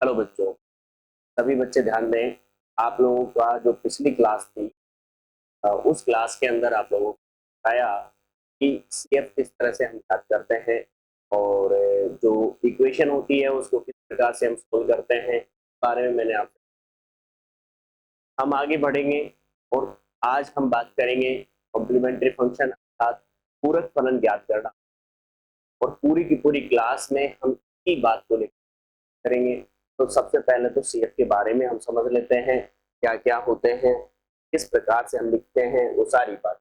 Hello बच्चों, सभी बच्चे ध्यान दें। आप लोगों का जो पिछली क्लास थी उस क्लास के अंदर आप लोगों को बताया कि सीएफ किस तरह से हम याद करते हैं और जो इक्वेशन होती है उसको किस प्रकार से हम सोल्व करते हैं, इस बारे में मैंने आप हम आगे बढ़ेंगे और आज हम बात करेंगे कॉम्प्लीमेंट्री फंक्शन अर्थात पूरक फलन ज्ञात करना। और पूरी की पूरी क्लास में हम इसी बात को लेकर करेंगे। तो सबसे पहले तो सीएफ के बारे में हम समझ लेते हैं, क्या क्या होते हैं, किस प्रकार से हम लिखते हैं, वो सारी बात।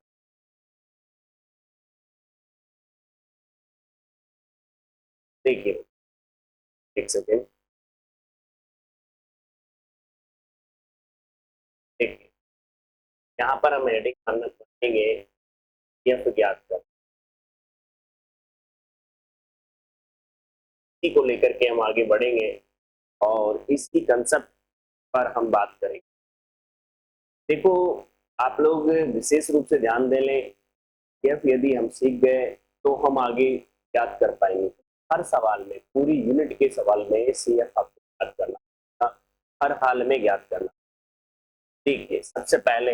देखिए, एक सेकेंड। देखिए, यहाँ पर हम हेडिंग करना चाहेंगे सीएफ ज्ञात कर, इसी को लेकर के हम आगे बढ़ेंगे और इसकी कंसेप्ट पर हम बात करेंगे। देखो, आप लोग विशेष रूप से ध्यान दे लें, सीएफ यदि हम सीख गए तो हम आगे याद कर पाएंगे। हर सवाल में, पूरी यूनिट के सवाल में सीएफ आपको याद करना, हर हाल में याद करना। देखिए, सबसे पहले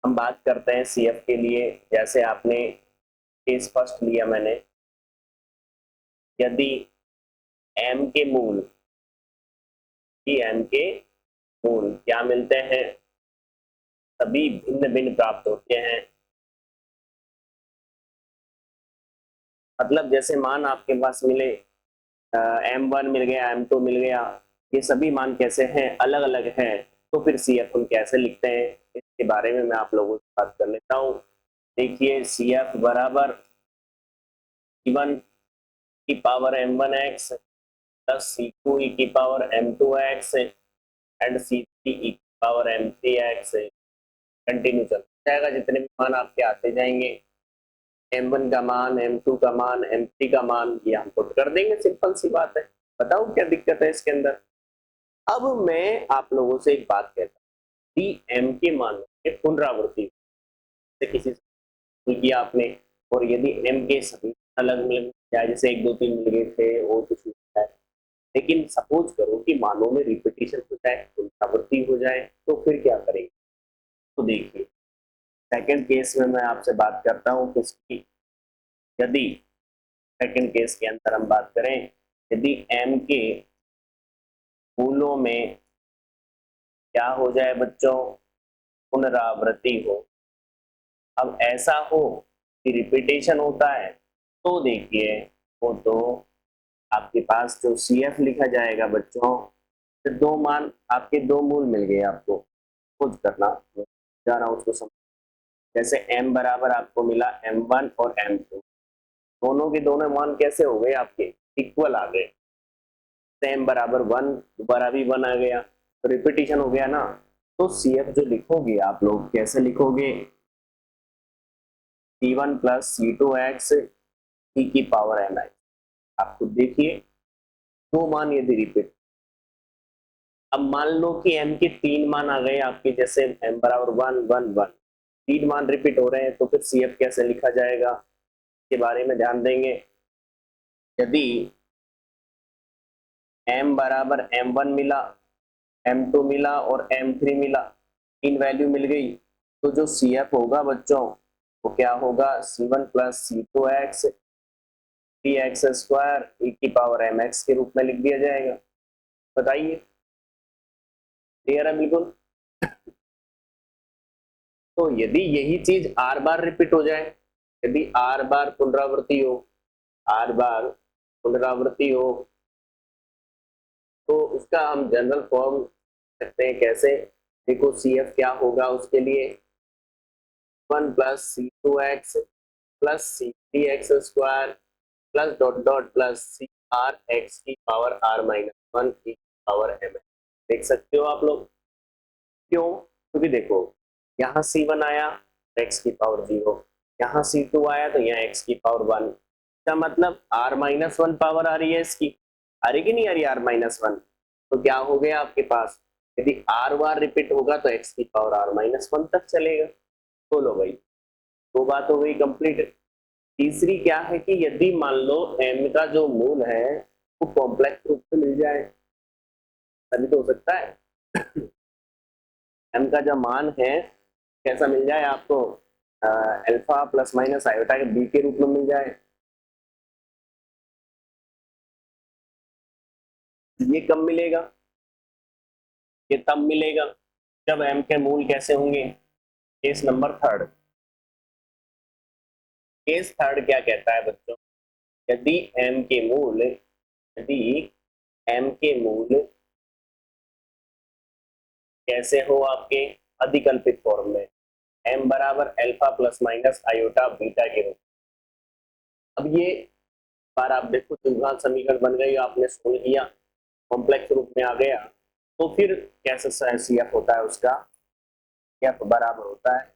हम बात करते हैं सीएफ के लिए। जैसे आपने केस फर्स्ट लिया मैंने, यदि एम के मूल, एम के मूल क्या मिलते हैं, सभी भिन्न भिन्न प्राप्त होते हैं। मतलब जैसे मान आपके पास मिले M1 मिल गया, M2 मिल गया, ये सभी मान कैसे हैं, अलग अलग हैं। तो फिर CF हम कैसे लिखते हैं, इसके बारे में मैं आप लोगों से बात कर लेता हूँ। देखिए, CF बराबर C1 की power M1x plus C2 e की power M2x and C3 e की पावर M3x। कंटिन्यू चलता जाएगा, जितने भी मान आपके आते जाएंगे, M1 का मान, M2 का मान, M3 का मान, ये हम पुट कर देंगे। सिंपल सी बात है। बताओ क्या दिक्कत है इसके अंदर। अब मैं आप लोगों से एक बात कहता हूँ कि एम के मान के पुनरावृत्ति से किसी से किया आपने, और यदि एम के सभी अलग मिल जाए, जैसे 1 2 3 मिल गए थे वो कुछ नहीं है, लेकिन सपोज करो कि मानों में रिपीटेशन हो जाए, पुनरावृत्ति हो जाए, तो फिर क्या करेंगे। तो देखिए, सेकंड केस में मैं आपसे बात करता हूँ किसकी, यदि सेकंड केस के अंदर हम बात करें, यदि एम के मूलों में क्या हो जाए बच्चों, पुनरावृत्ति हो। अब ऐसा हो कि रिपीटेशन होता है, तो देखिए वो तो आपके पास जो CF लिखा जाएगा बच्चों, फिर दो मान आपके, दो मूल मिल गए आपको, खुद करना जा रहा हूँ उसको समझ। जैसे m बराबर आपको मिला M1 और M2, दोनों के दोनों मान कैसे हो गए आपके, इक्वल आ गए। m बराबर 1, दोबारा भी 1 आ गया, तो रिपीटेशन हो गया ना। तो CF जो लिखोगे आप लोग कैसे लिखोगे, C1 प्लस C2x e की पावर mx। आप खुद देखिए, दो मान यदि रिपीट, अब मान लो कि m के 3 मान आ गए आपके, जैसे m बराबर 1 1 1, 3 मान रिपीट हो रहे हैं, तो फिर CF कैसे लिखा जाएगा, इसके बारे में ध्यान देंगे। यदि m बराबर M1 मिला, M2 मिला और M3 मिला, 3 वैल्यू मिल गई, तो जो CF होगा बच्चों वो क्या होगा, C1 plus C2x 3x square e की पावर mx के रूप में लिख दिया जाएगा। बताइए, क्लियर है बिल्कुल। तो यदि यही चीज r बार रिपीट हो जाए, यदि r बार पुनरावृत्ति हो, r बार पुनरावृत्ति हो, तो उसका हम जनरल फॉर्म सकते हैं कैसे। देखो, CF क्या होगा उसके लिए, 1 plus C2x plus C3x square plus dot dot plus CRx की पावर r माइनस 1 की पावर mx। देख सकते हो आप लोग, क्यों, क्योंकि देखो यहाँ C1 आया x की पावर 0, यहाँ C2 आया तो यहाँ x की पावर 1, इसका मतलब r माइनस 1 पावर आ रही है इसकी, आ रही कि नहीं आ रही r माइनस 1। तो क्या हो गया आपके पास, यदि r बार रिपीट होगा तो x की पावर r माइनस 1 तक चलेगा। बोलो भाई, दो बात हो गई कंप्लीट। तीसरी क्या है कि यदि मान लो m का जो मूल है वो कॉम्प्लेक्स रूप से मिल जाए, तभी तो हो सकता है। एम का जो मान है कैसा मिल जाए आपको, अल्फा प्लस माइनस आयोटा के बी के रूप में मिल जाए। ये कब मिलेगा, ये तब मिलेगा जब एम के मूल कैसे होंगे। Case number third, case third क्या कहता है बच्चों, यदि एम के मूल, यदि एम के मूल कैसे हो आपके अधिकल्पित फॉर्म में, एम बराबर alpha plus minus iota beta के रूप। अब ये बार आप देखो द्विघात समीकरण बन गई, आपने सोल्व किया, कॉम्प्लेक्स रूप में आ गया, तो फिर कैसे सी एफ होता है उसका, एफ बराबर होता है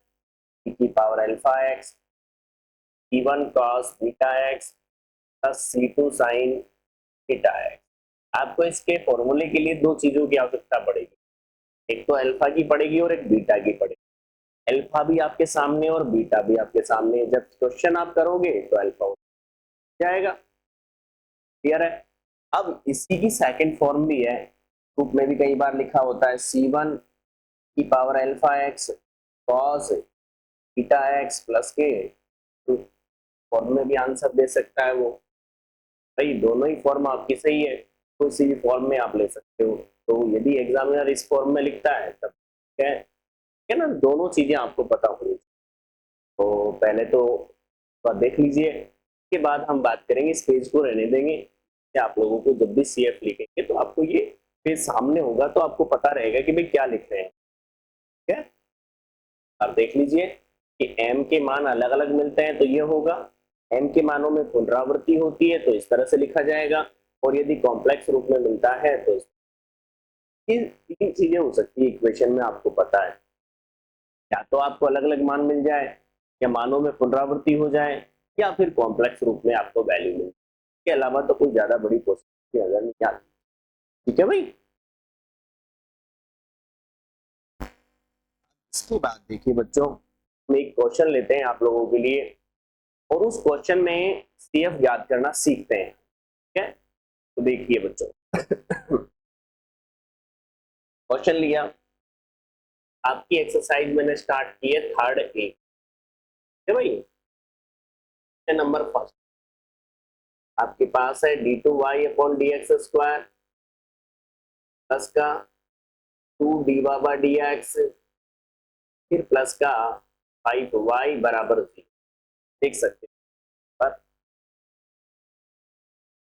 e की power alpha x c1 cos beta x plus c2 sin theta x. आपको इसके फॉर्मूले के लिए दो चीजों की आवश्यकता पड़ेगी, एक तो अल्फा की पड़ेगी और एक बीटा की पड़ेगी। अल्फा भी आपके सामने और बीटा भी आपके सामने, जब क्वेश्चन आप करोगे तो अल्फा हो जाएगा। क्लियर है। अब इसी की सेकंड फॉर्म भी है, रूप में भी कई बार लिखा होता है c1 की power alpha x cos beta x plus के, फॉर्म में भी आंसर दे सकता है वो। भाई दोनों ही फॉर्म आपकी सही है, कोई भी फॉर्म में आप ले सकते हो। तो यदि एग्जामिनर इस फॉर्म में लिखता है तब क्या ना, दोनों चीजें आपको पता होनी। तो पहले तो देख लीजिए, के बाद हम बात करेंगे, इस पेज को रहने देंगे कि आप लोगों को जब भी सीएफ लिखेंगे तो आपको ये पेज सामने होगा तो आपको पता रहेगा कि भाई क्या लिख रहे हैं। ठीक है, आप देख लीजिए कि m के मान अलग अलग मिलते हैं तो ये होगा, m के मानों में पुनरावृत्ति होती है तो इस तरह से लिखा जाएगा, और यदि कॉम्प्लेक्स रूप में मिलता है तो तीन चीजें हो सकती है इक्वेशन में, आपको पता है, या तो आपको अलग अलग मान मिल जाए, या मानों में पुनरावृत्ति हो जाए, या फिर कॉम्प्लेक्स रूप में आपको वैल्यू मिल जाए। इसके अलावा तो कोई ज्यादा बड़ी पॉसिबिलिटी अगर नहीं आती। ठीक है भाई, इसके बाद देखिए बच्चों, हम एक क्वेश्चन लेते हैं आप लोगों के लिए, और उस क्वेश्चन में सीएफ याद करना सीखते हैं। ठीक है, तो देखिए बच्चों, क्वेश्चन लिया, आपकी एक्सरसाइज मैंने स्टार्ट की है थर्ड ए, भाई नंबर फर्स्ट आपके पास है D two Y upon D X square plus का टू डी बाबा डी एक्स, फिर प्लस का 5y बराबर 0। देख सकते हैं पर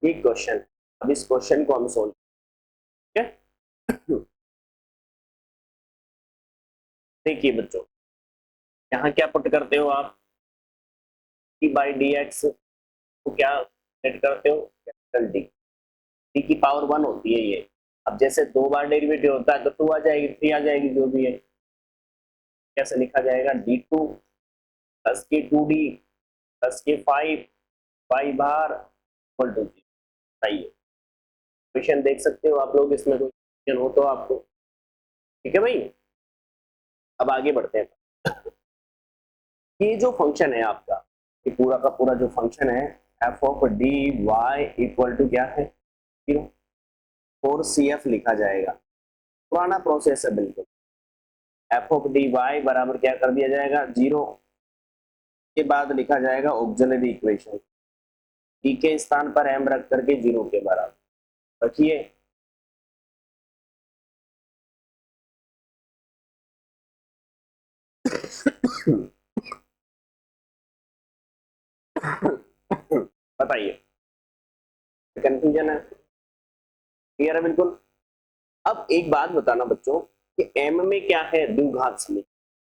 ये क्वेश्चन, अब इस क्वेश्चन को हम सोल्व, ठीक है। देखिए बच्चों, यहाँ क्या पुट करते हो आप, डी बाई डी एक्स को क्या सेट करते हो, कैपिटल डी, डी की पावर 1 होती है ये। अब जैसे दो बार डेरिवेटिव होता है तो 2 आ जाएगी, 3 आ जाएगी, जो भी है। कैसे लिखा जाएगा, डी टू प्लस के 2d प्लस के 5 वाई बार इक्वल टू 0। सही है, क्वेश्चन देख सकते हो आप लोग, इसमें कोई क्वेश्चन हो तो आपको। ठीक है भाई, अब आगे बढ़ते हैं। ये जो फंक्शन है आपका, ये पूरा का पूरा जो फंक्शन है F of D Y equal to क्या है, 0, और सी एफ लिखा जाएगा। पुराना प्रोसेस है बिल्कुल, एफ ऑफ डी वाई बराबर क्या कर दिया जाएगा 0, के बाद लिखा जाएगा ऑक्सिलरी इक्वेशन, डी के स्थान पर एम रख करके 0 के बराबर रखिए। बताइए, कंफ्यूजन है, क्लियर है बिल्कुल। अब एक बात बताना बच्चों कि एम में क्या है, द्विघात समीकरण,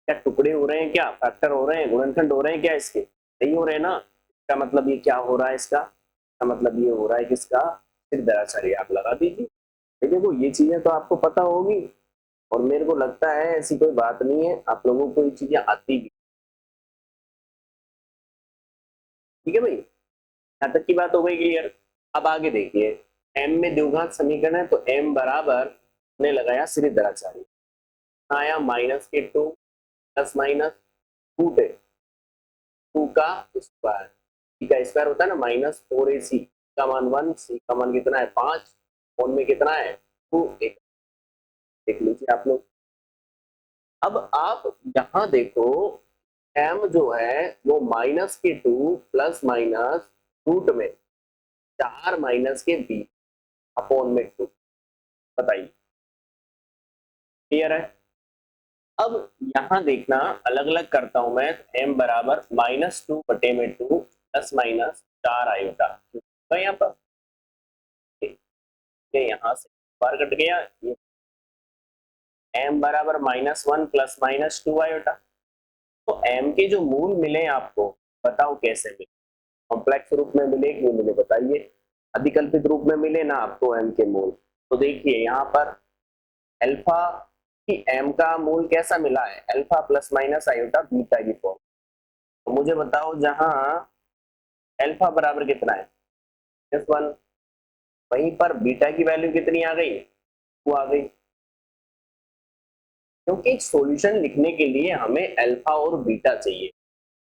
क्या टुकड़े हो रहे हैं, क्या फैक्टर हो रहे हैं, गुणनखंड हो रहे हैं, क्या इसके नहीं हो रहे ना, इसका मतलब ये क्या हो रहा है, इसका मतलब ये हो रहा है किसका, फिर दराचारी आप लगा दीजिए। देखो ये चीजें तो आपको पता होगी, और मेरे को लगता है ऐसी कोई बात नहीं है, आप लोगों को ये चीजें आती भी। ठीक है भाई, यहाँ तक की बात हो गई क्लियर। अब आगे देखिए, एम में द्विघात समीकरण है तो एम बराबर ने लगाया श्री दराचारी, आया माइनस के 2 प्लस माइनस रूट 2 का स्क्वायर, सी का स्क्वायर होता है ना -4ac का मान 1, सी का मान कितना है 5, कौन में कितना है 2, देख लीजिए आप लोग। अब आप यहाँ देखो, m जो है वो -2 प्लस माइनस रूट में 4 माइनस के 20 अपॉन में 2। बताइए, क्लियर है? अब यहाँ देखना, अलग अलग करता हूं मैं। m बराबर -2/2 प्लस माइनस 4 आयोटा, तो यहाँ पर यहाँ से बार कट गया। ये m बराबर -1 प्लस माइनस 2 आयोटा। तो m के जो मूल मिले आपको, बताओ कैसे मिले? कॉम्प्लेक्स रूप में मिले कि नहीं मिले बताइए? अधिकल्पित रूप में मिले ना आपको m के मूल। तो देखिए यहाँ पर अल्फा की m का मूल कैसा मिला है? Alpha plus minus iota beta की फॉर्म। तो मुझे बताओ, जहां अल्फा बराबर कितना है? -1, वहीं पर बीटा की वैल्यू कितनी आ गई? वो आ गई। क्योंकि एक सॉल्यूशन लिखने के लिए हमें अल्फा और बीटा चाहिए,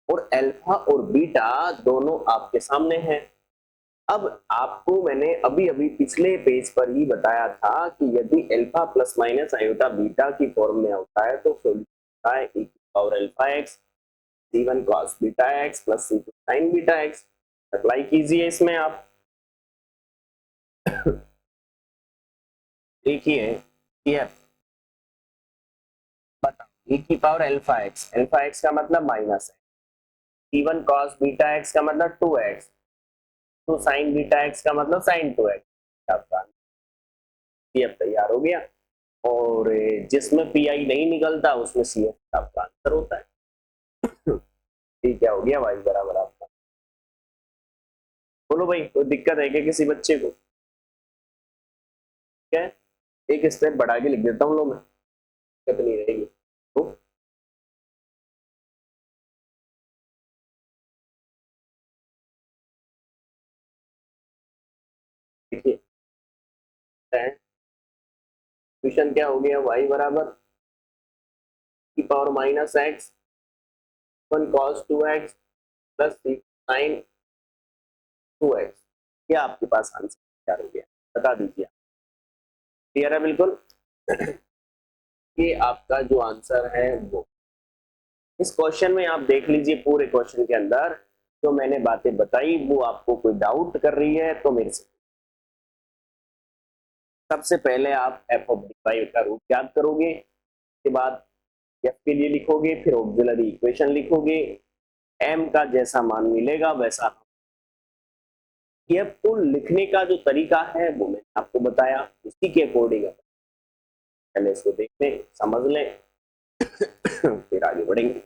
और अल्फा और बीटा दोनों आपके सामने हैं। अब आपको मैंने अभी अभी पिछले पेज पर ही बताया था कि यदि alpha plus minus iota beta की फॉर्म में होता है तो सॉल्यूशन होता है e power alpha x c1 cos beta x plus c2 sin beta x. Apply कीजिए इसमें आप। देखिए ये बताओ, e की पावर अल्फा एक्स का मतलब माइनस है, c1 cos बीटा एक्स का मतलब 2x, तो sin बीटा एक्स का मतलब sin 2x। आपका ये अब तैयार हो गया। और जिसमें पी आई नहीं निकलता उसमें सी एफ आपका आंसर होता है। ठीक, क्या हो गया? वाई बराबर आपका। बोलो भाई, कोई दिक्कत है क्या किसी बच्चे को? क्या है? एक स्टेप बढ़ा के लिख देता हूँ लो मैं, दिक्कत नहीं रहेगी तो। देखिए क्वेश्चन क्या हो गया? वाई बराबर की power minus x 1 cos 2x plus sign 2x। ये आपके पास आंसर क्या हो गया? बता दीजिए। क्लियर है बिल्कुल? ये आपका जो आंसर है वो। इस क्वेश्चन में आप देख लीजिए, पूरे क्वेश्चन के अंदर जो मैंने बातें बताई वो आपको कोई डाउट कर रही है तो मेरे से। सबसे पहले आप एफ ऑफ डी वाई का रूट याद करोगे, उसके बाद एफ के लिए लिखोगे, फिर ऑक्सिलरी इक्वेशन लिखोगे, एम का जैसा मान मिलेगा वैसा। ये पुल लिखने का जो तरीका है वो मैंने आपको बताया, उसी के अकॉर्डिंग पहले इसको देख लें, समझ लें, फिर आगे बढ़ेंगे।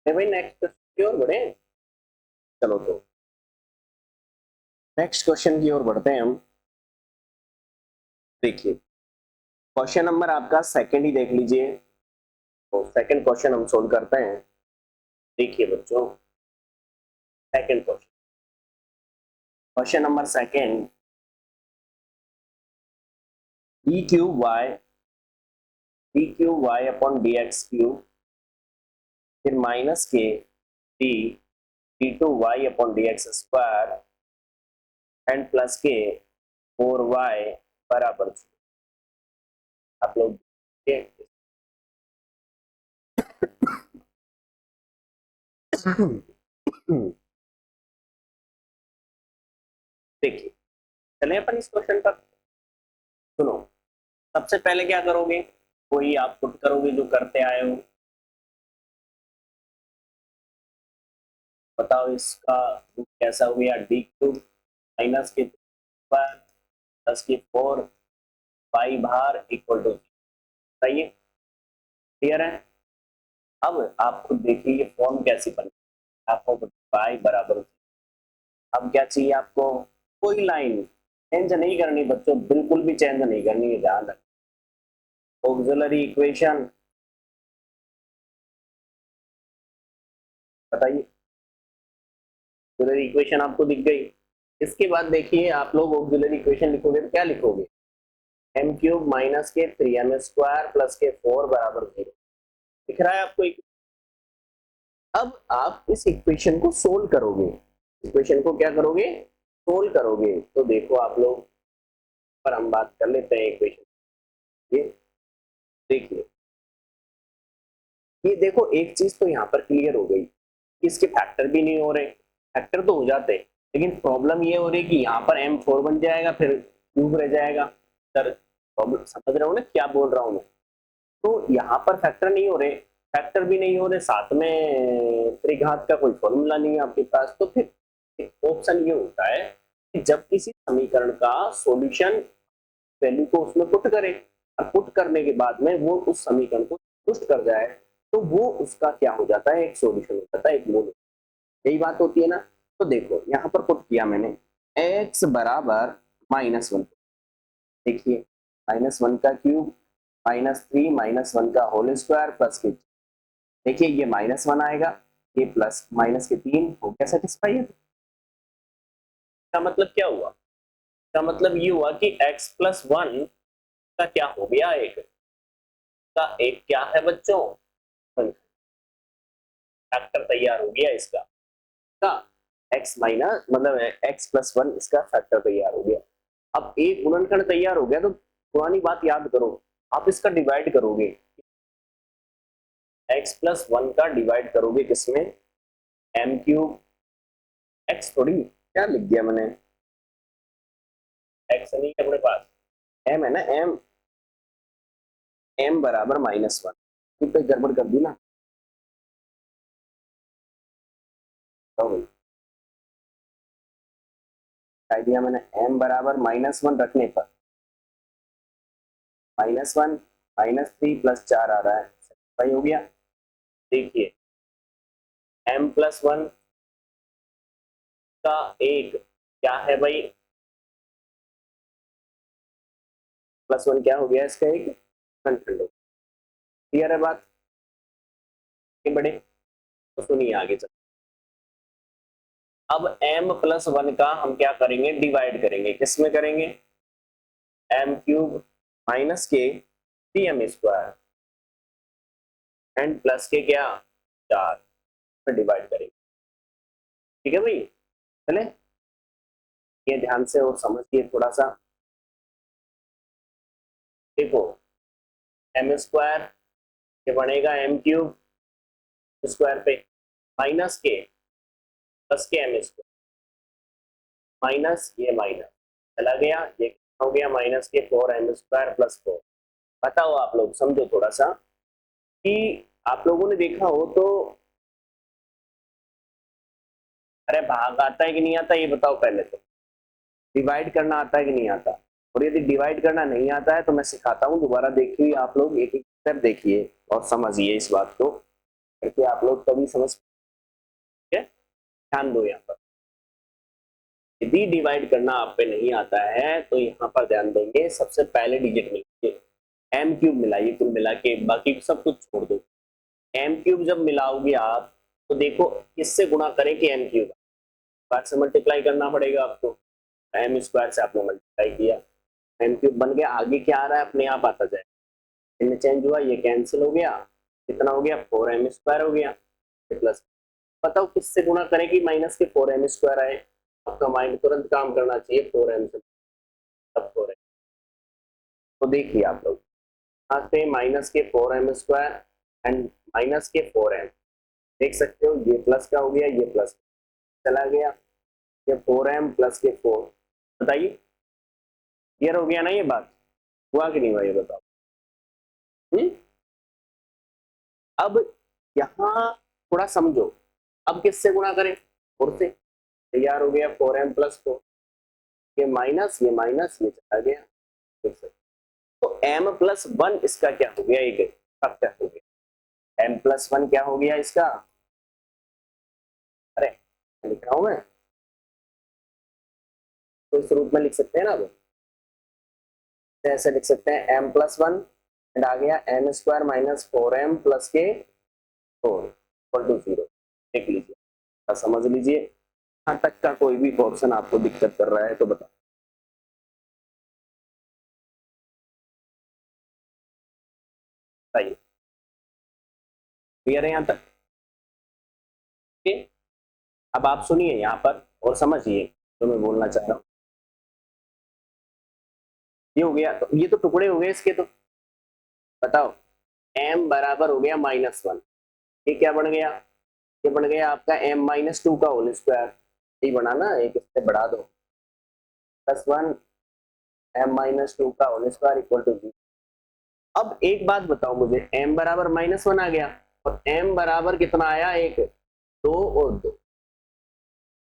भाई नेक्स्ट की ओर बढ़े। चलो तो नेक्स्ट क्वेश्चन की ओर बढ़ते हैं हम। देखिए क्वेश्चन नंबर आपका सेकंड ही देख लीजिए। तो सेकंड क्वेश्चन हम सोल्व करते हैं। देखिए बच्चों, second question, question number second, D cube Y upon D X cube, फिर माइनस के D D two Y upon D X square and plus के 4y बराबर 0। आप लोग देखिए, चले अपन इस क्वेश्चन पर। सुनो, सबसे पहले क्या करोगे, कोई आप पुट करोगे जो करते आए हो। बताओ इसका रूप कैसा हो गया, डी क्यूब माइनस के प्लस के 4 वाई बार इक्वल टू, बताइए क्लियर है। अब आप खुद देखिए ये फॉर्म कैसी बनी, आपको वाई बराबर, अब क्या चाहिए आपको, कोई लाइन चेंज नहीं करनी बच्चों, बिल्कुल भी चेंज नहीं करनी है, ध्यान रखें। ऑक्सिलरी इक्वेशन बताइए, ऑक्सिलरी इक्वेशन आपको दिख गई। इसके बाद देखिए आप लोग ऑक्सिलरी इक्वेशन लिखोगे तो क्या लिखोगे, एम क्यूब माइनस के 3m² प्लस के 4 बराबर 0, दिख रहा है आपको। अब आप इस इक्वेशन को सोल्व करोगे, इक्वेशन को क्या करोगे, सोल्व करोगे। तो देखो आप लोग, पर हम बात कर लेते हैं इक्वेशन। ये देखिए, ये देखो एक चीज तो यहाँ पर क्लियर हो गई, इसके फैक्टर भी नहीं हो रहे, फैक्टर तो हो जाते लेकिन प्रॉब्लम ये हो रही कि यहाँ पर m4 बन जाएगा फिर क्यूब रह जाएगा। सर प्रॉब्लम समझ रहे हो ना क्या बोल रहा हूँ मैं। तो यहाँ पर फैक्टर नहीं हो रहे, फैक्टर भी नहीं हो रहे, साथ में त्रिघात का कोई फॉर्मूला नहीं है आपके पास। तो फिर ऑप्शन ये होता है कि जब किसी समीकरण का सॉल्यूशन वैल्यू को उसमें पुट करें और पुट करने के बाद में वो उस समीकरण को पुष्ट कर जाए, तो वो उसका क्या हो जाता है, एक सॉल्यूशन हो जाता है, एक मूल। यही बात होती है ना। तो देखो यहाँ पर पुट किया मैंने x बराबर -1, देखिए -1 का क्यूब -3 -1 का होल स्क्वायर प्लस के, देखिए ये -1 आएगा, ये प्लस माइनस के 3 हो गया सेटिस्फाई है। इसका मतलब क्या हुआ, इसका मतलब ये हुआ कि x+1 का क्या हो गया, एक का एक क्या है बच्चों, फैक्टर तैयार हो गया इसका का, x माइनस मतलब x+1 इसका फैक्टर तैयार हो गया। अब एक गुणनखंड तैयार हो गया तो पुरानी बात याद करो, आप इसका डिवाइड करोगे, x+1 का डिवाइड करोगे किसमें, m क्यूब, x थोड़ी क्या लिख दिया मैंने, x नहीं है अपने पास, m है ना, m बराबर -1, फिर तो गड़बड़ कर दी ना। तो दिया मैंने m बराबर -1 रखने पर -1 -3 +4 आ रहा है, सही हो गया। देखिए m+1 का एक क्या है भाई, +1 क्या हो गया इसका एक कंस्टेंट, क्लियर है बात के बड़े। तो सुनिए आगे चल, अब m+1 का हम क्या करेंगे, डिवाइड करेंगे, किसमें करेंगे, m क्यूब माइनस के 3m² एंड प्लस के क्या 4 में डिवाइड करेंगे, ठीक है भाई। चले ये ध्यान से और समझिए थोड़ा सा, देखो m² ये बनेगा m क्यूब स्क्वायर पे माइनस के प्लस के m² माइनस ये माइनस चला गया, ये हो गया माइनस के 4m² प्लस 4। बताओ आप लोग समझो थोड़ा सा कि आप लोगों ने देखा हो तो, अरे भाग आता है कि नहीं आता ये बताओ पहले तो, डिवाइड करना आता है कि नहीं आता, और यदि डिवाइड करना नहीं आता है तो मैं सिखाता हूँ, दोबारा देखिए आप लोग, एक एक स्टेप देखिए और समझिए इस बात को, करके आप लोग कभी समझ, ध्यान दो यहाँ पर। यदि डिवाइड करना आप पे नहीं आता है तो यहाँ पर ध्यान देंगे, सबसे पहले डिजिट मिलाइए, एम क्यूब मिलाइए, कुल मिला के बाकी सब कुछ छोड़ दो। एम क्यूब जब मिलाओगे आप तो देखो किससे गुणा करें कि एम क्यूब, स्क्वायर से मल्टीप्लाई करना पड़ेगा आपको, m² से आपने मल्टीप्लाई किया, एम क्यूब बन गया, आगे क्या आ रहा है अपने आप आता जाए, इनमें चेंज हुआ, ये कैंसिल हो गया, कितना हो गया 4m² हो गया, प्लस, बताओ किससे गुणा करें कि माइनस के 4m² आए, आपका माइंड तुरंत काम करना चाहिए, 4m से तब 4m। तो देखिए आप लोग यहाँ से माइनस के 4m² एंड माइनस के 4m, देख सकते हो ये प्लस का हो गया, ये प्लस चला गया, ये 4m प्लस के 4। बताइए क्लियर हो गया ना ये बात, हुआ कि नहीं हुआ ये बताओ। अब यहाँ थोड़ा समझो, अब किससे गुणा करें, 4 से, तैयार हो गया 4m प्लस 4, ये माइनस ये चला गया, देख सकते तो m प्लस 1 इसका क्या हो गया, एक फैक्टर हो गया, m प्लस 1 क्या हो गया इसका, अरे लिख रहा हूं मैं, तो इस रूप में लिख सकते हैं ना, अब ऐसे लिख सकते हैं m प्लस 1 एंड आ गया m square minus 4m plus के 4 इक्वल टू 0। देख लीजिए, समझ लीजिए, यहाँ तक का कोई भी पोर्शन आपको दिक्कत कर रहा है तो बताओ। बताइए क्लियर है यहाँ तक, okay? अब आप सुनिए यहाँ पर और समझिए जो मैं बोलना चाह रहा हूँ। ये हो गया, तो ये तो टुकड़े हो गए इसके, तो बताओ m बराबर हो गया -1, ये क्या बन गया, ये बन गया आपका m-2 का होल स्क्वायर, यही बना ना, एक इससे बढ़ा दो, +1 m-2 का होल स्क्वायर इक्वल टू 0। अब एक बात बताओ मुझे, m बराबर -1 आ गया और m बराबर कितना आया, एक 2 और 2,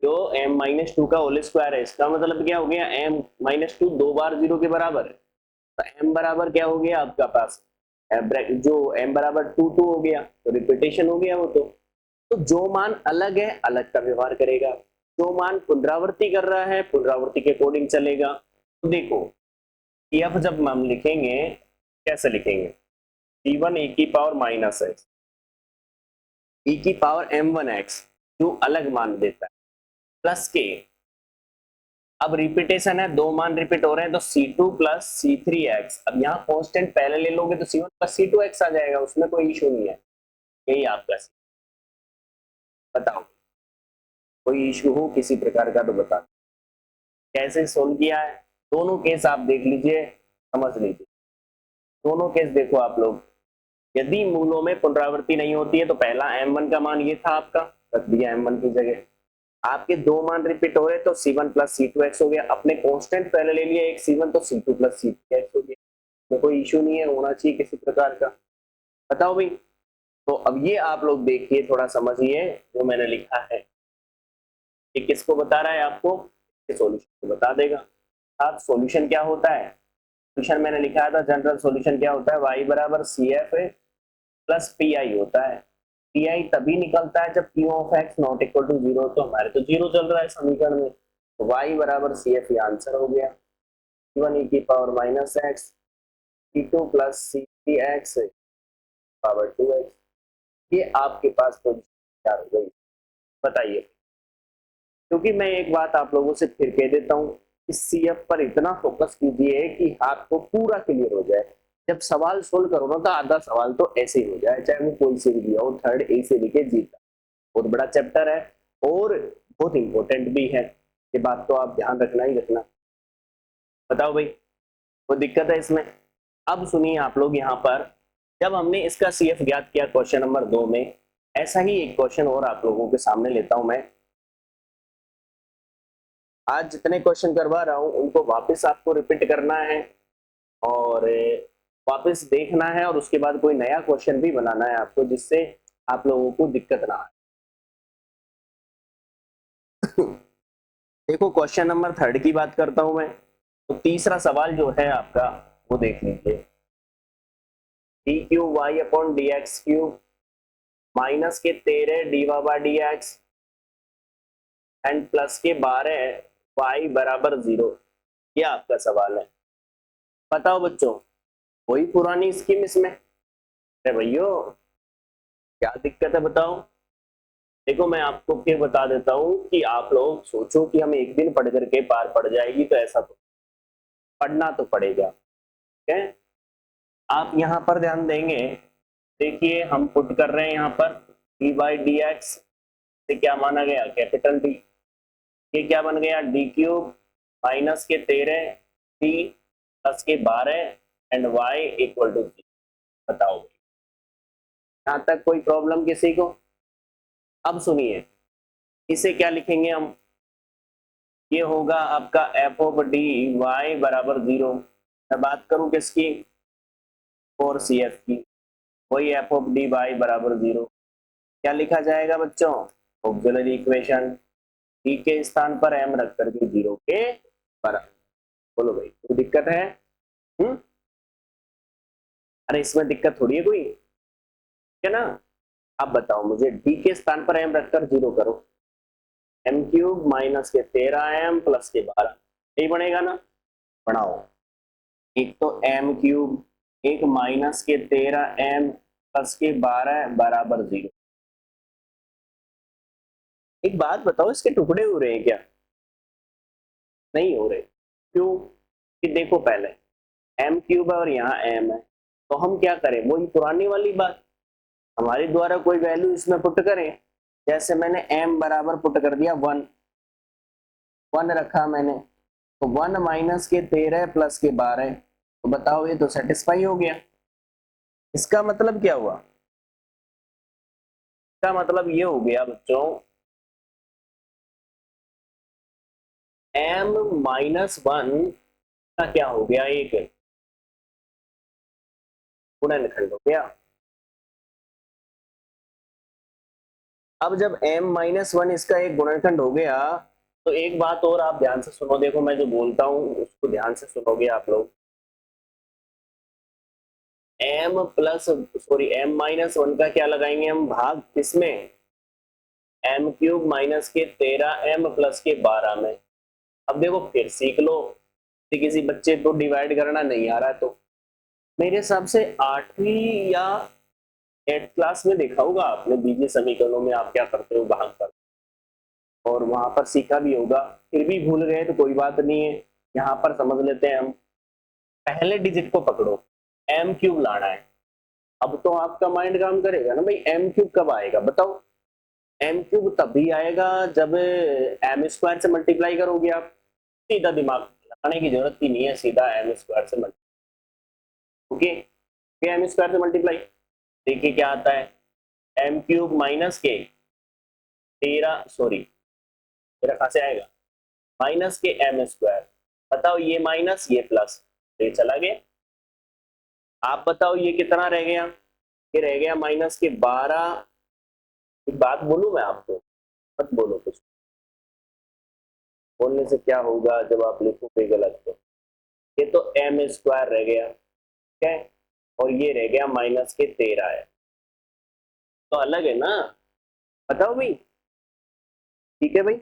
जो m-2 का होल स्क्वायर है, इसका मतलब क्या हो गया, m-2 दो बार 0 के बराबर है, तो m बराबर क्या हो गया आपका पास, जो m बराबर 2 हो गया, तो रिपीटेशन हो गया वो, तो जो मान अलग है अलग का व्यवहार करेगा, जो मान पुनरावृत्ति कर रहा है पुनरावृत्ति के अकॉर्डिंग चलेगा। तो देखो f जब हम लिखेंगे कैसे लिखेंगे, c1 e की पावर -x e की पावर m1x, जो अलग मान देता है, प्लस के, अब रिपीटेशन है, दो मान रिपीट हो रहे हैं, तो c2 प्लस c3x, अब यहाँ कांस्टेंट पहले ले लोगे तो c1 प्लस c2x आ जाएगा, उसमें कोई इशू नहीं है, यही आपका। बताओ कोई इशू हो किसी प्रकार का तो बता, कैसे सोल्व किया है, दोनों केस आप देख लीजिए, समझ लीजिए, दोनों केस देखो आप लोग, यदि मूलों में पुनरावृत्ति नहीं होती है तो पहला m1 का मान ये था आपका, रख दिया m1 की जगह, आपके दो मान रिपीट हो रहे तो c1 प्लस c2x हो गया, अपने कांस्टेंट पहले ले लिया एक c1, तो c2 प्लस c3x हो गया, तो कोई इशू नहीं है, होना चाहिए किसी प्रकार का। बताओ भाई, तो अब ये आप लोग देखिए, थोड़ा समझिए जो मैंने लिखा है, ये किसको बता रहा है आपको, सॉल्यूशन को बता देगा। अब सॉल्यूशन क्या होता है, सॉल्यूशन मैंने लिखा था, जनरल सॉल्यूशन क्या होता है, y बराबर CF प्लस PI होता है, PI तभी निकलता है जब Q of x not equal to 0, तो हमारे तो 0 चल रहा है समीकरण में, तो y बराबर CF ये आंसर हो गया, c1 e की power -x, c2 plus c3x power 2x, ये आपके पास पोजीशन तैयार हो गई। बताइए, क्योंकि मैं एक बात आप लोगों से फिर कह देता हूँ, इस CF पर इतना फोकस कीजिए कि आपको पूरा क्लियर हो जाए, जब सवाल सोल्व करो ना तो आधा सवाल तो ऐसे ही हो जाए, चाहे वो कोई से भी दिया हो, थर्ड ए से लेके जी तक, बहुत बड़ा चैप्टर है और बहुत इंपॉर्टेंट भी है, ये बात तो आप ध्यान रखना ही रखना। बताओ भाई कोई दिक्कत है इसमें। अब सुनिए आप लोग, यहाँ पर जब हमने इसका CF ज्ञात किया क्वेश्चन नंबर 2 में, ऐसा ही एक क्वेश्चन और आप लोगों के सामने लेता हूं मैं, आज जितने क्वेश्चन करवा रहा हूं उनको वापस आपको रिपीट करना है और वापस देखना है, और उसके बाद कोई नया क्वेश्चन भी बनाना है आपको, जिससे आप लोगों को दिक्कत ना आए। देखो क्वेश्चन नंबर 3 की बात करता हूं मैं, तो तीसरा सवाल जो है आपका वो देख लीजिए, D Q Y upon D X cube minus के 13 D Y by D X and plus के 12 वाई बराबर 0, ये आपका सवाल है। बताओ बच्चों, कोई पुरानी स्कीम इसमें, अरे भैया क्या दिक्कत है बताओ। देखो मैं आपको फिर बता देता हूँ कि आप लोग सोचो कि हम एक दिन पढ़ करके पार पड़ जाएगी, तो ऐसा तो पढ़ना तो पड़ेगा, ठीक है। आप यहाँ पर ध्यान देंगे, देखिए हम पुट कर रहे हैं यहाँ पर डी बाई डी एक्स से क्या माना गया, कैपिटल डी, ये क्या बन गया डी क्यूब माइनस के 13 डी प्लस के 12 एंड वाई इक्वल टू 3। बताओ यहाँ तक कोई प्रॉब्लम किसी को, अब सुनिए, इसे क्या लिखेंगे हम, ये होगा आपका एफ ऑफ डी वाई बराबर 0। मैं बात करूं किसकी, फोर सी एफ की, वही एफ ऑफ डी वाई बराबर 0। क्या लिखा जाएगा बच्चों, ऑक्सिलरी इक्वेशन, डी के स्थान पर एम रख करके 0 के बराबर। बोलो भाई कोई दिक्कत है? हम्म, अरे इसमें दिक्कत थोड़ी है कोई, है ना। अब बताओ मुझे, डी के स्थान पर एम रखकर 0 करो, एम क्यूब माइनस के 13m प्लस के 12, यही बनेगा ना। बढ़ाओ, एक तो एम क्यूब, एक माइनस के 13m प्लस के 12 बराबर 0। एक बात बताओ, इसके टुकड़े हो रहे हैं क्या? नहीं हो रहे, क्यों? कि देखो पहले एम क्यूब है और यहाँ एम है, तो हम क्या करें, वही पुरानी वाली बात, हमारे द्वारा कोई वैल्यू इसमें पुट करें। जैसे मैंने एम बराबर पुट कर दिया 1, 1 रखा मैंने, तो 1 माइनस के 13 प्लस के 12, तो बताओ ये तो सेटिस्फाई हो गया। इसका मतलब क्या हुआ, इसका मतलब ये हो गया बच्चों, m माइनस 1 का क्या हो गया, एक गुणनखंड हो गया। अब जब m माइनस 1 इसका एक गुणनखंड हो गया, तो एक बात और आप ध्यान से सुनो, देखो मैं जो बोलता हूं उसको ध्यान से सुनोगे आप लोग। m माइनस 1 का क्या लगाएंगे हम, भाग किसमें, एम क्यूब माइनस के 13m प्लस के 12 में। अब देखो फिर सीख लो, किसी बच्चे को डिवाइड करना नहीं आ रहा है तो मेरे हिसाब से 8वीं या 8th क्लास में देखा होगा आपने, बीजीय समीकरणों में आप क्या करते हो, भाग कर, और वहां पर सीखा भी होगा। फिर भी भूल गए तो कोई बात नहीं है, यहाँ पर समझ लेते हैं हम। पहले डिजिट को पकड़ो, एम क्यूब लाना है। अब तो आपका माइंड काम करेगा ना भाई, एम क्यूब कब आएगा बताओ। एम क्यूब तभी आएगा जब एम स्क्वायर से मल्टीप्लाई करोगे आप। सीधा दिमाग लगाने की जरूरत ही नहीं है, सीधा एम स्क्वायर से मल्टीप्लाई। ओके, एम स्क्वायर से मल्टीप्लाई, देखिए क्या आता है, एम क्यूब माइनस के 13, सॉरी मेरा कहां से आएगा, माइनस के एम स्क्वायर। बताओ ये माइनस ये प्लस, तो ये चला गया। आप बताओ ये कितना रह गया, ये रह गया माइनस के 12। एक बात बोलूं मैं आपको, मत बोलो कुछ, बोलने से क्या होगा जब आप लिखोगे गलत तो। ये तो एम स्क्वायर रह गया, ठीक है, और ये रह गया माइनस के 13 है, तो अलग है ना। बताओ भाई, ठीक है भाई।